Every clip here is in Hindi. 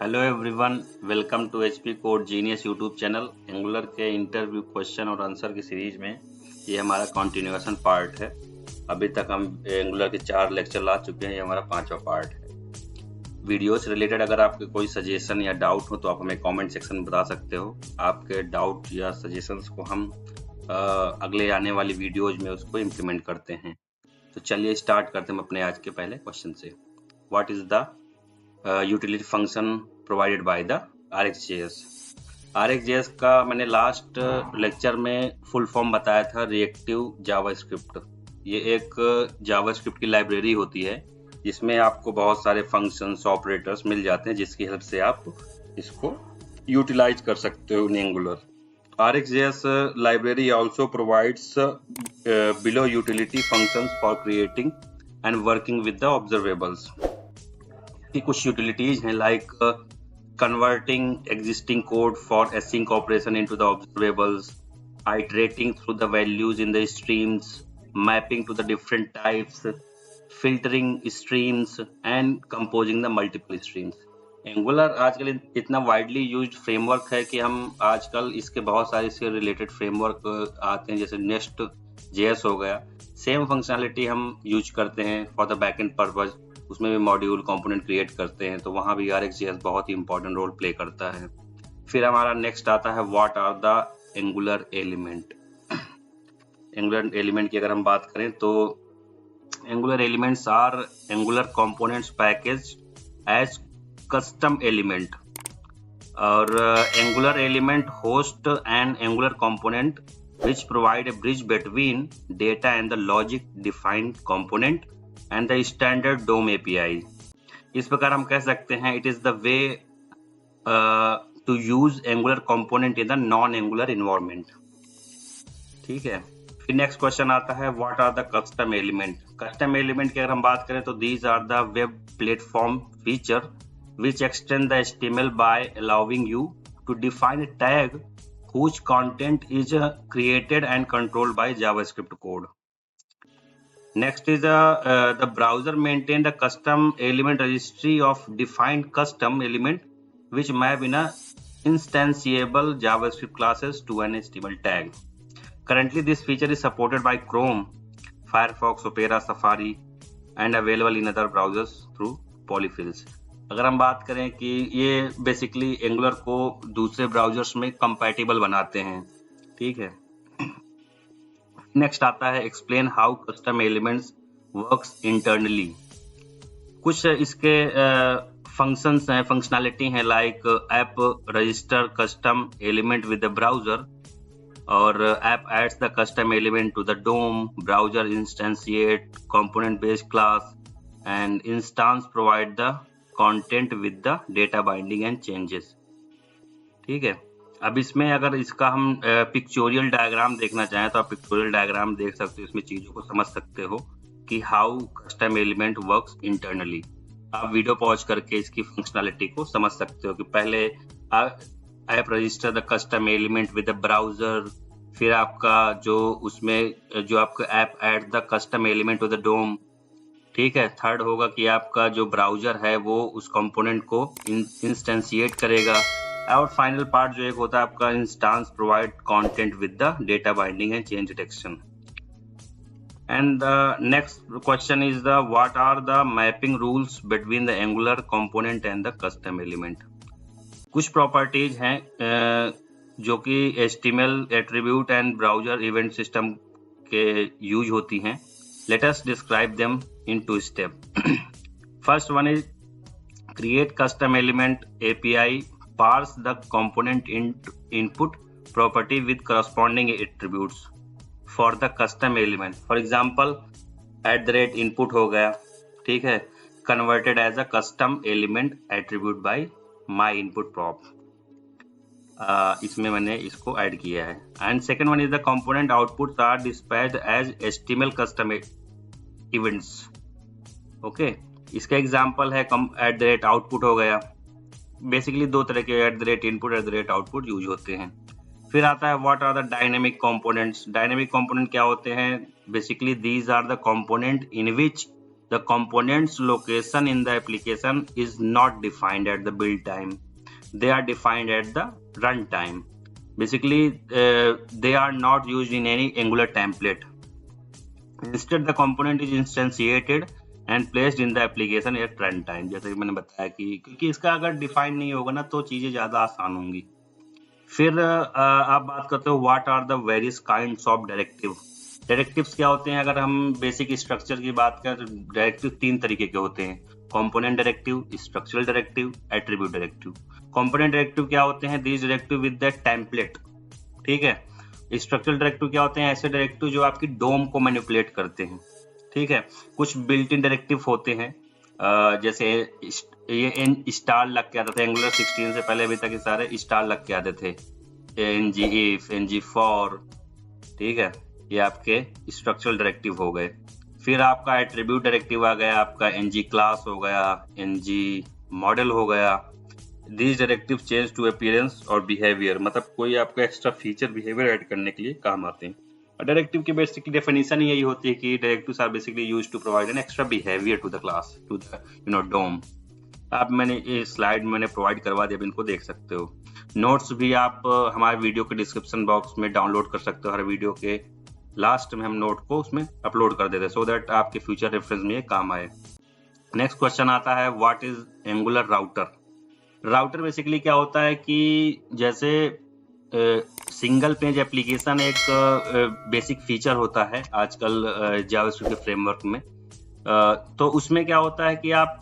Hello everyone, welcome to HP code genius YouTube channel. Angular के इंटरव्यू क्वेश्चन और आंसर की सीरीज में ये हमारा कंटिन्यूएशन पार्ट है। अभी तक हम एंगुलर के 4 लेक्चर ला चुके हैं, ये हमारा 5वां पार्ट है। वीडियो से रिलेटेड अगर आपके कोई सजेशन या डाउट हो तो आप हमें कमेंट सेक्शन में बता सकते हो। आपके डाउट या सजेशंस को हम अगले आने वाली वीडियोज में उसको इम्प्लीमेंट करते हैं। तो चलिए स्टार्ट करते हैं अपने आज के पहले क्वेश्चन से। What is the utility function provided by the RxJS। RxJS का मैंने लास्ट लेक्चर में फुल फॉर्म बताया था, रिएक्टिव जावास्क्रिप्ट। ये एक जावास्क्रिप्ट की लाइब्रेरी होती है जिसमें आपको बहुत सारे फंक्शंस ऑपरेटर्स मिल जाते हैं, जिसकी हेल्प से आप इसको यूटिलाइज कर सकते हो इन angular. RxJS library also provides below utility functions for creating and working with the observables। की कुछ यूटिलिटीज हैं like converting existing code for async operation into the observables, iterating through the values in the streams, mapping to the different types, filtering streams and composing the multiple streams। Angular आजकल इतना वाइडली यूज्ड फ्रेमवर्क है कि हम आजकल इसके बहुत सारे इससे रिलेटेड फ्रेमवर्क आते हैं, जैसे नेक्स्ट JS हो गया। सेम फंक्शनैलिटी हम यूज करते हैं फॉर द बैकएंड पर्पज, उसमें भी मॉड्यूल कंपोनेंट क्रिएट करते हैं, तो वहाँ भी RxJS बहुत ही इंपॉर्टेंट रोल प्ले करता है। फिर हमारा नेक्स्ट आता है what are the angular element. Angular element की अगर हम बात करें तो angular elements are angular components package as custom element, और angular element host and angular component which provide a bridge between data and the logic defined component and the standard DOM API। इस प्रकार हम कह सकते हैं it is the way to use angular component in the non-angular environment। ठीक है। फिर नेक्स्ट क्वेश्चन आता है what are the custom element। Custom element की अगर हम बात करें तो these are the web platform feature which extend the HTML by allowing you to define a tag whose content is created and controlled by JavaScript code। Next is the browser maintain the custom element registry of defined custom element which map in a instantiable JavaScript classes to an HTML tag। Currently this feature is supported by Chrome, Firefox, Opera, Safari and available in other browsers through polyfills। अगर हम बात करें कि ये बेसिकली एंगुलर को दूसरे ब्राउजर्स में कंपैटिबल बनाते हैं। ठीक है। नेक्स्ट आता है explain how custom elements works internally. कुछ इसके फंक्शंस हैं, फंक्शनैलिटी हैं like app register custom element with the browser, और app adds the custom element to the DOM, browser instantiate component based class and instance provide the content with the data binding and changes. ठीक है। अब इसमें अगर इसका हम पिक्चोरियल डायग्राम देखना चाहें तो आप पिक्चोरियल डायग्राम देख सकते हो, इसमें चीजों को समझ सकते हो कि how custom element works internally. आप वीडियो पॉज करके इसकी फंक्शनैलिटी को समझ सकते हो कि पहले app register the custom element with the browser, फिर आपका जो उसमें जो आपका app add the custom element to the DOM. ठीक है। थर्ड होगा कि आपका जो ब्राउजर है वो उस कंपोनेंट को इंस्टेंशिएट करेगा, और फाइनल पार्ट जो एक होता है आपका instance provide content with the data binding and change detection. And the next question is the what are the mapping rules between the Angular component and the custom element. कुछ प्रॉपर्टीज हैं जो कि HTML attribute and browser event system के यूज होती हैं। Let us describe them in 2 steps। First one is create custom element API parse the component input property with corresponding attributes for the custom element। For example, @input हो गया, ठीक है, converted as a custom element attribute by myInputProp। इसमें मैंने इसको ऐड किया है। And second one is the component outputs are dispatched as HTML custom events. Okay, इसका एग्जांपल है @output हो गया। बेसिकली 2 तरह के @input @output यूज होते हैं। फिर आता है what are the dynamic components. Dynamic component क्या होते हैं? Basically these are the component in which the components location in the application is not defined at the build time, they are defined at the runtime. Basically they are not used in any Angular template. Instead the component is instantiated and placed in the application at runtime. जैसे कि मैंने बताया कि क्योंकि इसका अगर डिफाइन नहीं होगा ना तो चीजें ज्यादा आसान होंगी। फिर आप बात करते हो what are the various kinds of directive. Directives क्या होते हैं? अगर हम बेसिक स्ट्रक्चर की बात करें तो डायरेक्टिव 3 तरीके के होते हैं, component directive, structural directive, attribute directive. Component directive क्या होते हैं? These directive with the template, ठीक है। स्ट्रक्चरल डायरेक्टिव क्या होते हैं? ऐसे डायरेक्टिव जो आपकी डोम को मैनिपुलेट करते हैं, ठीक है। कुछ बिल्ट इन डायरेक्टिव होते हैं, जैसे ये स्टार लग के आता था एंगुलर 16 से पहले, अभी तक ये सारे स्टार लग के आते थे, ng if, ng for, ठीक है। ये आपके स्ट्रक्चरल डायरेक्टिव हो गए। फिर आपका एट्रीब्यूट डायरेक्टिव आ गया, आपका ng क्लास हो गया, ng मॉडल हो गया। These directives change to appearance और behavior, मतलब कोई आपका एक्स्ट्रा फीचर बिहेवियर ऐड करने के लिए काम आते हैं। और डायरेक्टिव की बेसिकली डेफिनेशन यही होती है कि directives are basically used to provide an extra behaviour to the class, to the DOM. आप मैंने ये स्लाइड मैंने प्रोवाइड करवा दिया, इनको देख सकते हो। नोट्स भी आप हमारे वीडियो के डिस्क्रिप्शन बॉक्स में डाउनलोड कर सकते हो। हर वीडियो के लास्ट में हम नोट को उसमें अपलोड कर देते हैं, सो दैट आपके फ्यूचर रेफरेंस में ये काम आए। नेक्स्ट क्वेश्चन आता है what is angular router. Router basically क्या होता है कि जैसे सिंगल पेज एप्लीकेशन एक बेसिक फीचर होता है आजकल जावास्क्रिप्ट के फ्रेमवर्क में। तो उसमें क्या होता है कि आप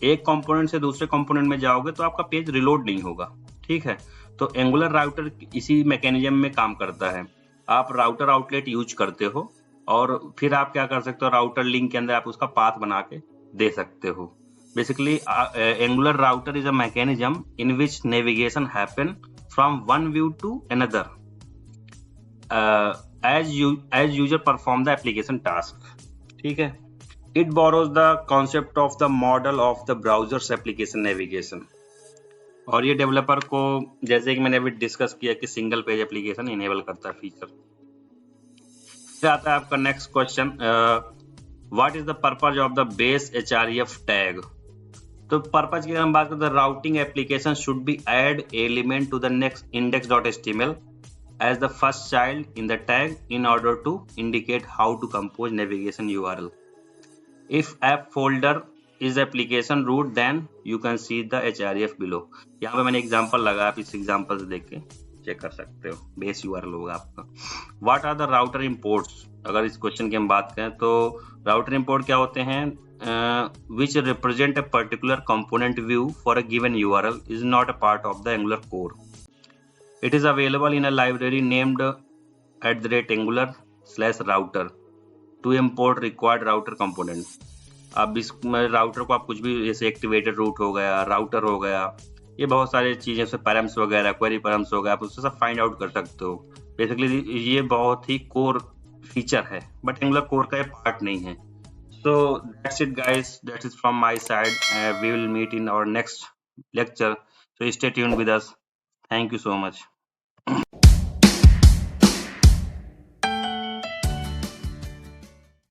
एक कंपोनेंट से दूसरे कंपोनेंट में जाओगे तो आपका पेज रिलोड नहीं होगा, ठीक है। तो एंगुलर राउटर इसी मैकेनिज्म में काम करता है। आप राउटर आउटलेट यूज करते हो और फिर आप क्या कर सकते हो, राउटर लिंक के अंदर आप उसका पाथ बना के दे सकते हो। Basically, Angular router is a mechanism in which navigation happen from one view to another as user perform the application task, ठीक है। It borrows the concept of the model of the browser's application navigation। और ये डेवलपर को, जैसे कि मैंने अभी डिस्कस किया कि सिंगल पेज एप्लीकेशन इनेबल करता है फीचर। फिर आता है आपका next question, what is the purpose of the base href tag. तो पर्पज की हम बात करते हैं, routing application should be add element to the next index.html as the first child in the tag in order to indicate how to compose navigation URL. If app folder is application root, then you can see the href below। यहाँ पे मैंने एग्जांपल लगा, आप इस एग्जांपल से देख के चेक कर सकते हो, बेस URL होगा आपका। What are the router imports? अगर इस क्वेश्चन की हम बात करें तो राउटर इंपोर्ट क्या होते हैं, which represent a particular component view for a given URL is not a part of the Angular core. It is available in a library named @angular/router to import required router component। अब इस राउटर को आप कुछ भी, जैसे एक्टिवेटेड रूट हो गया, राउटर हो गया, ये बहुत सारी चीजें, उससे पैरम्स वगैरह, क्वेरी पैरम्स हो गया, आप उससे सब फाइंड आउट कर सकते हो। बेसिकली ये बहुत ही कोर फीचर है, बट एंगुलर कोर का ये पार्ट नहीं है। So that's it guys, that is from my side। We will meet in our next lecture, so stay tuned with us। Thank you so much।